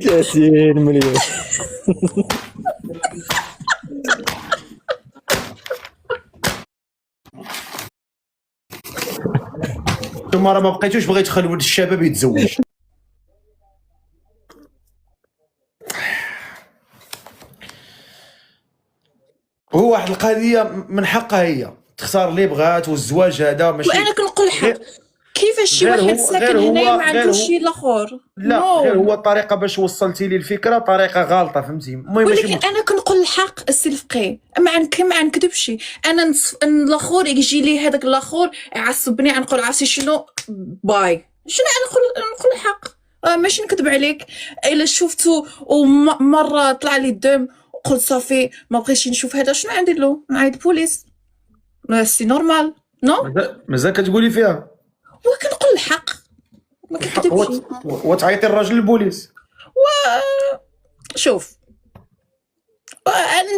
30 مليون. نتوما راه ما بقيتوش بغيتو تخليو ولد الشباب يتزوج. هو واحد القضيه من حقها هي تختار اللي بغات، والزواج هذا ماشي. وانا كنقول الحق، كيفاش شي غير واحد هو- ساكن غير هو- هنايا ما غير عندوش هو- شي الاخر؟ لا غير هو الطريقه باش وصلتي لي الفكره طريقه غلطه، فهمتي؟ المهم ماشي ولكن انا كنقول الحق السي الفقيه، ما نكذبش. انا الاخر يجي لي هذاك الاخر يعصبني، نقول عرفتي شنو باي، شنو نقول الحق. ماشي نكذب عليك. الا شفتو ومره طلع لي الدم وقلت صافي ما بغيتش نشوف هذا، شنو ندير له؟ نعيط بوليس؟ سي نورمال نو. مازال كتقولي فيها. وكنقول الحق ما كنكذبش. وتعيطي الراجل للبوليس. شوف،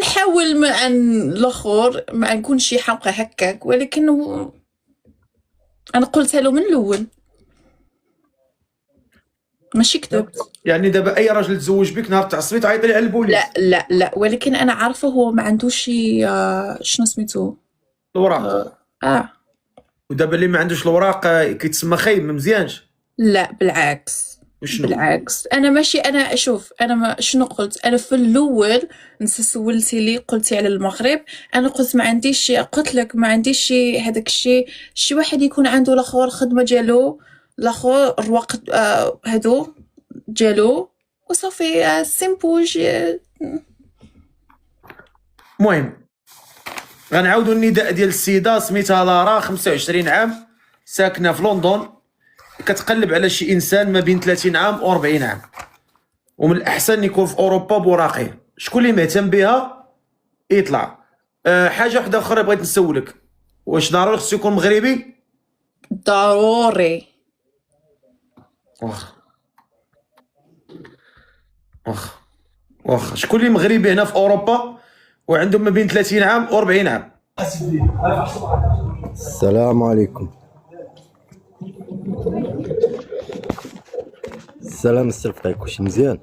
نحاول مع الاخر ما نكونش حمقى هكاك، ولكن انا قلتها له من الاول ماشي كذب. يعني دابا اي راجل تزوج بك نهار تعصبي تعيطي ليه على البوليس؟ لا لا لا، ولكن انا عارفه هو ما عندوش شي شنو سميتو الوراق. ودابا اللي ما عندوش الوراق كيتسمى خايب، ما مزيانش. لا بالعكس. وشنو؟ بالعكس انا ماشي، انا شوف انا ما شنو قلت انا في الاول. انت سولتي لي قلتي على المغرب، انا قلت ما عنديش شي، قلت لك ما عنديش شي هذاك الشيء. شي واحد يكون عنده الاخر خدمه ديالو، الاخر الوقت هادو ديالو وصافي. سيمبوج. المهم غنعاودوا النداء ديال السيده سميتها لارا، 25 عام، ساكنه في لندن، كتقلب على شي انسان ما بين 30 عام و 40 عام، ومن الاحسن يكون في اوروبا بوراقيه. شكون اللي مهتم بها يطلع. حاجه وحده اخرى بغيت نسولك، واش ضروري خصو يكون مغربي؟ ضروري. واخا شكون اللي مغربي هنا في اوروبا وعندهم ما بين 30 عام و 40 عام؟ السلام عليكم. السلام السي الفقيه، كلشي مزيان؟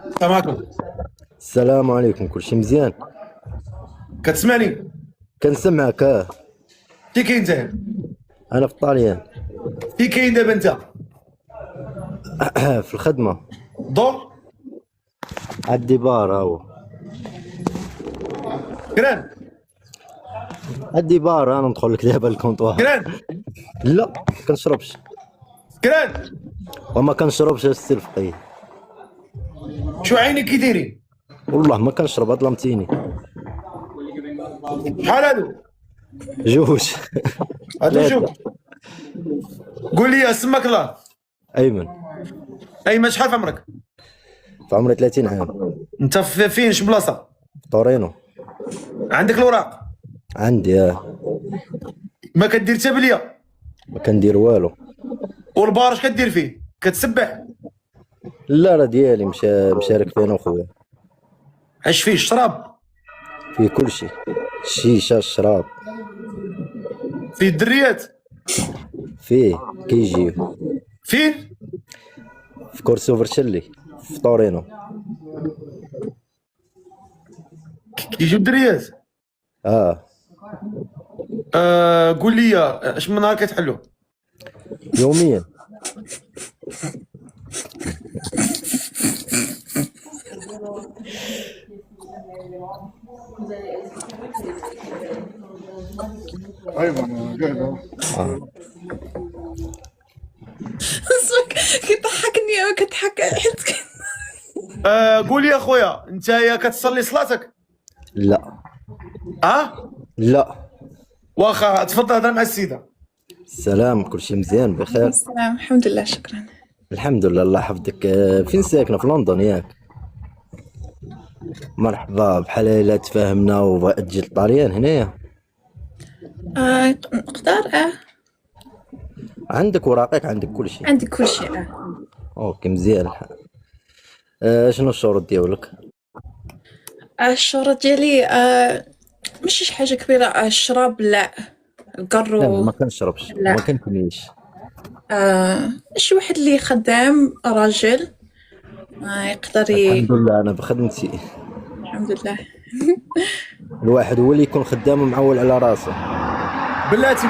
السلام عليكم. السلام عليكم، كلشي مزيان؟ كتسمعني؟ كنسمعك. فين كاين انت؟ انا في الطاليان. فين كاين دابا انت؟ في الخدمه. دور عندي بار هاهو. كران عندي بار، انا ندخل لك دابا الكونطوار. كران لا كنشربش، كران وما كنشربش السي الفقيه. شو عينك كي دايرين؟ والله ما كنشرب، ظلمتيني. شحال هادو؟ جوج. هادو جوج. قول لي اسمك الله. ايمن. ايمن شحال في عمرك؟ في عمري 30 عام. انت فين اش بلاصه؟ طورينو. عندك الوراق؟ عندي. ما كدير حتى بليه؟ ما كندير والو. والبار اش كدير فيه؟ كتسبح؟ لا راه ديالي، مشارك فيه انا وخويا. اش فيه؟ الشراب؟ فيه كلشي، الشيشه، الشراب. فيه الدريات؟ فيه كيجيو. فين؟ في كورسو فرشلي في طورينو. كيجيو الدريات؟ قول لي اش من نهار كتحلو؟ يوميا. كيضحكني كتضحك حيت قول لي اخويا، انت كتصلي صلاتك؟ لا. لا. واخا تفضل هضر مع السيده. السلام، كلشي مزيان بخير؟ السلام، الحمد لله، شكرا. الحمد لله، الله يحفظك. فين ساكنه؟ في لندن ياك؟ مرحبا، بحال الا تفاهمنا وبغات تجي للطاليان هنايا. نقدر. عندك وراقك، عندك كلشي؟ عندي كلشي. اوكي مزيان الحال. شنو الشروط ديالك؟ الشهرة ديالي ماشي شي حاجة كبيرة. الشراب لا، لا القرو ما كنشربش لا. ما كنكنيش. شي واحد اللي خدام راجل يقدر الحمد لله انا بخدمتي. الحمد لله. الواحد هو اللي يكون خدام ومعول على راسه. بلاتي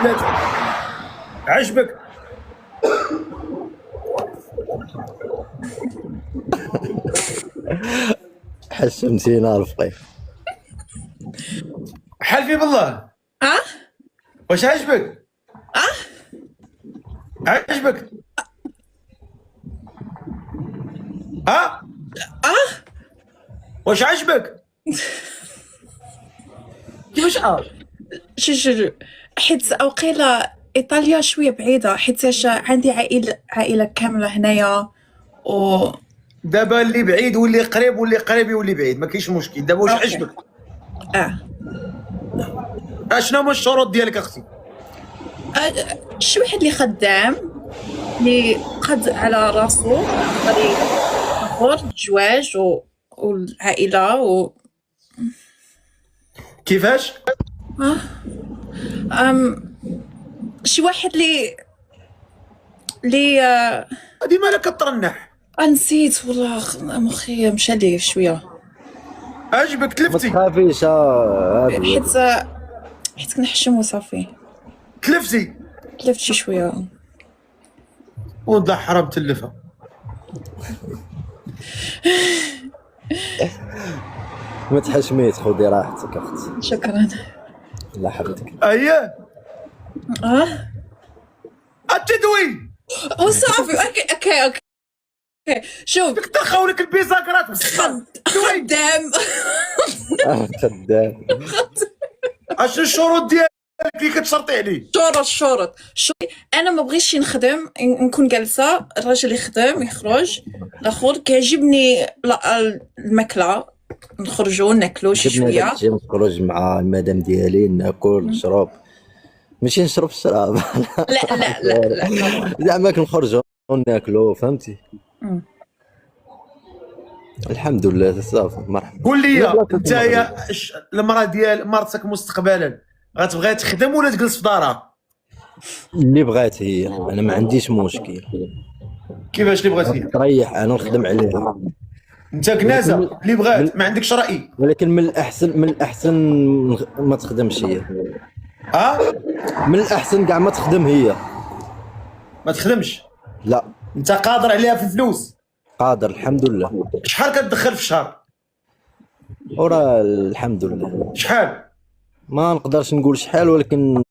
عجبك؟ حشمتينا رفقي. حلفي بالله واش عجبك؟ عجبك؟ واش عجبك؟ كيفاش شو حيت وقيلة ايطاليا شويه بعيده، حيت عندي عائله كامله هنايا و دابا اللي بعيد واللي قريب واللي قريب واللي بعيد ما كاينش مشكل. دابا واش أوكي. عجبك؟ اشنو هما الشروط ديالك اختي؟ شي واحد اللي خدام اللي قد على راسو يقدر ياخذ الزواج والعائله كيفاش؟ شي واحد اللي هادي مالك كترنح. نسيت والله، مخي مشى لي شويه. عجبك؟ ما تلفتي؟ تخافيش هادي حيت كنحشم وصافي. تلفتي؟ تلفت شي شويه. والله حرام تلفها. ما تحشميش، خذي راحتك اختي. شكرا. الله يحفظك. اييه التدوين وصافي. اوكي شوف دخلوا البيزا كرات بسخن. خدام. خدام. اشنو الشروط ديالك اللي كتشرطي عليه؟ شروط انا ما بغيتش نخدم، نكون جالسه، الراجل يخدم يخرج. الاخر كيعجبني الماكله، نخرجوا ناكلوا شي شويه. تجي نخرج مع المدام ديالي ناكل نشرب، ماشي نشرب الشراب. لا زعما كنخرجوا وناكلوا، فهمتي؟ الحمد لله صافي مرحبا. قول لي انت يا المراه ديال مرتك مستقبلا غتبغي تخدم ولا تجلس في دارها؟ اللي بغات هي، انا ما عنديش مشكل. كيفاش اللي بغات هي؟ تريح انا نخدم عليها. انت كنازه اللي بغات ما عندكش راي. ولكن من الاحسن ما تخدمش هي. من الاحسن كاع ما تخدم هي. ما تخدمش؟ لا. انت قادر عليها في الفلوس؟ قادر الحمد لله. شحال كتدخل في الشهر؟ ورا الحمد لله. شحال؟ ما نقدرش نقول شحال، ولكن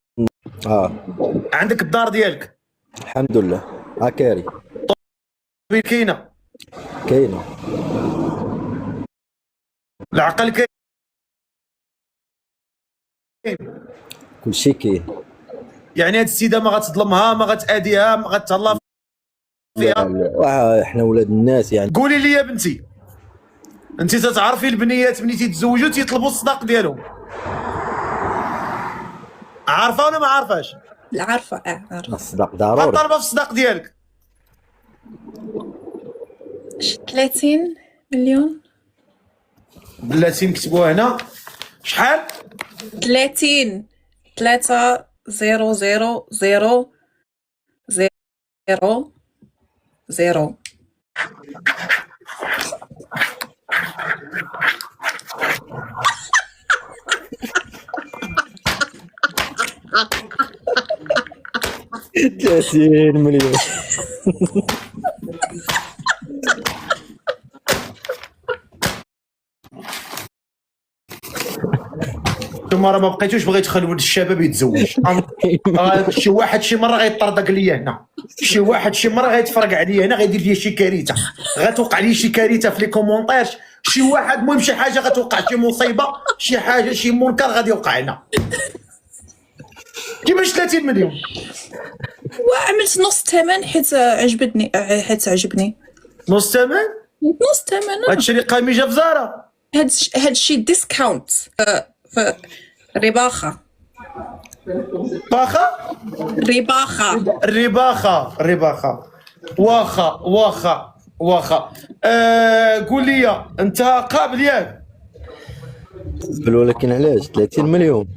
عندك الدار ديالك؟ الحمد لله. كاري كاينه؟ كاينه. العقل كاين؟ كلشي كاين. يعني هاد السيده ما غتظلمها، ما غتأذيها، ما غتهلا فيها؟ احنا ولاد الناس يعني. قولي لي يا بنتي، انت تتعرفي البنيات ملي تيتزوجوا تيطلبوا الصداق ديالهم، عارفه ولا ما عارفاش؟ لا عارفه. عارفه. الصداق ضروري. طالبه في الصداق ديالك 30 مليون. بلاتي نكتبوها هنا. شحال؟ 30 3 0 0 0 0 0. ثلاثين مليون. نتوما راه ما بقيتوش بغيت تخلوا الشباب يتزوج. شي واحد شي مره غيطردق ليا هنا، شي واحد شي مره غيتفرق عليا هنا، غيدير لي شي كارثه، غتوقع لي شي كارثه في لي كومونتير. شي واحد المهم شي حاجه غتوقع، شي مصيبه، شي حاجه، شي منكر غادي يوقع هنا. كيفاش 30 مليون؟ وعملت نص ثمن حيت عجبتني، حيت عجبني. نص ثمن؟ نص ثمن. هادشي اللي قايمه في زاره. هادشي ديسكاونت في رباخه. باخا؟ رباخه. واخا. قول لي انت قابل ياك؟ بل ولكن علاش 30 مليون؟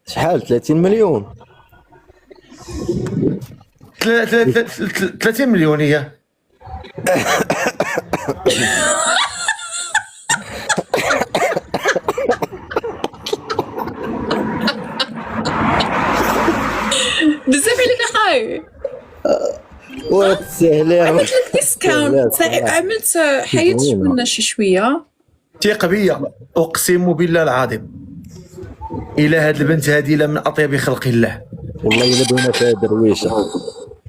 شحال 30 مليون؟ 30 مليون هي. بزاف عليك اخاي. وتسهلي عملت لك ديسكاونت، عملت حيدت منا شي شويه. ثق بيا اقسم بالله العظيم الى هاد البنت هذه لا من اطيب خلق الله. والله الا بغينا فيها درويشه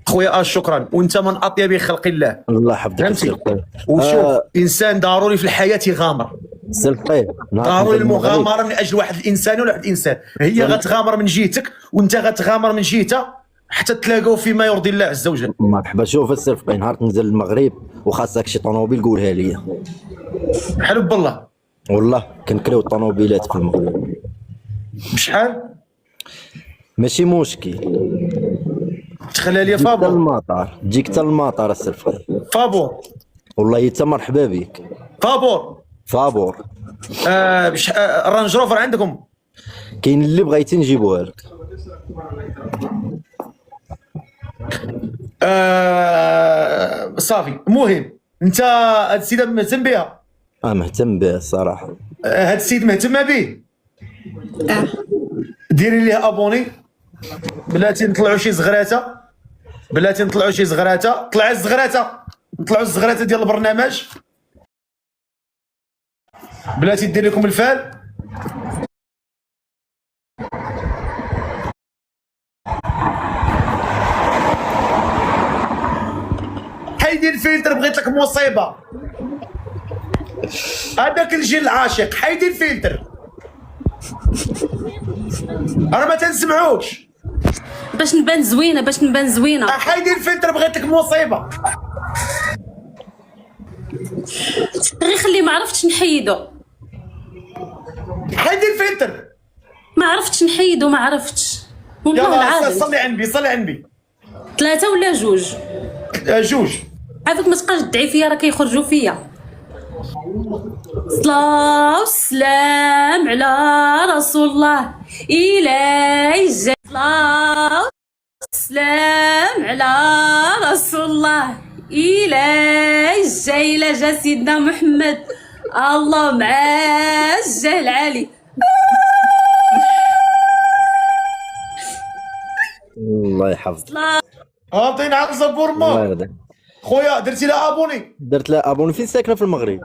خويا شكرا، وانت من اطيب خلق الله. الله يحفظك. فهمتي؟ وشوف انسان ضروري في الحياه يغامر، سلقي ضروري المغامره من اجل واحد الانسان ولا واحد الانسان. هي غتغامر من جهتك وانت غتغامر من جهتها حتى تلاقوا فيما يرضي الله عز وجل. مرحبا. شوف السلقي نهار تنزل المغرب وخاصك شي طوموبيل قولها لي. حلو بالله والله كنكريو الطوموبيلات في المغرب بشحال؟ ماشي مشكل. تخليها لي حتى فابور. المطار تجيك حتى المطار السلقي. فابور والله حتى مرحبا بك. فابور. فابور. الرانج روفر عندكم؟ كاين اللي بغيتي نجيبوها لك. صافي. المهم انت هاد السيده مهتم بها؟ مهتم به الصراحه. هاد السيد مهتمه به؟ ديري ليه ابوني. بلاتي نطلعوا شي زغراته، بلاتي نطلعوا شي زغراته. طلع الزغراته، نطلعوا الزغراته ديال البرنامج. بلاتي دير لكم الفال. حيدي الفلتر، بغيت لك مصيبه. هذاك الجيل العاشق، حيدي الفلتر. انا ما تنسمعوش. باش نبان زوينه، باش نبان زوينه. حيدي الفلتر، بغيت لك مصيبه. غير خليه، ما عرفتش نحيدو. حيدي الفلتر. ما عرفتش نحيدو، ما عرفتش والله يلا العظيم. صلي عندي، صلي عندي. 3 ولا 2؟ جوج. عافاك ما تبقاش تدعي فيا، راه كيخرجوا فيا. صلاة والسلام على رسول الله إلهي الجاي. صلاة والسلام على رسول الله إلهي الجاي. إلا جا سيدنا محمد الله معاه الجاه العالي. الله يحفظك. عطينا على الزبور الله ما يرضى. خويا درتي لها ابوني. درت لها ابوني. فين ساكنه في المغرب؟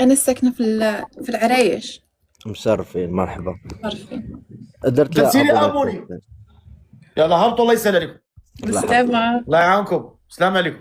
انا ساكنه في العرايش. مشرفين. مرحبا. عارفين. درت لها درتي لي ابوني. يلا هبطوا، الله يسهل عليكم. بالسلامه. الله يعاونكم. السلام عليكم.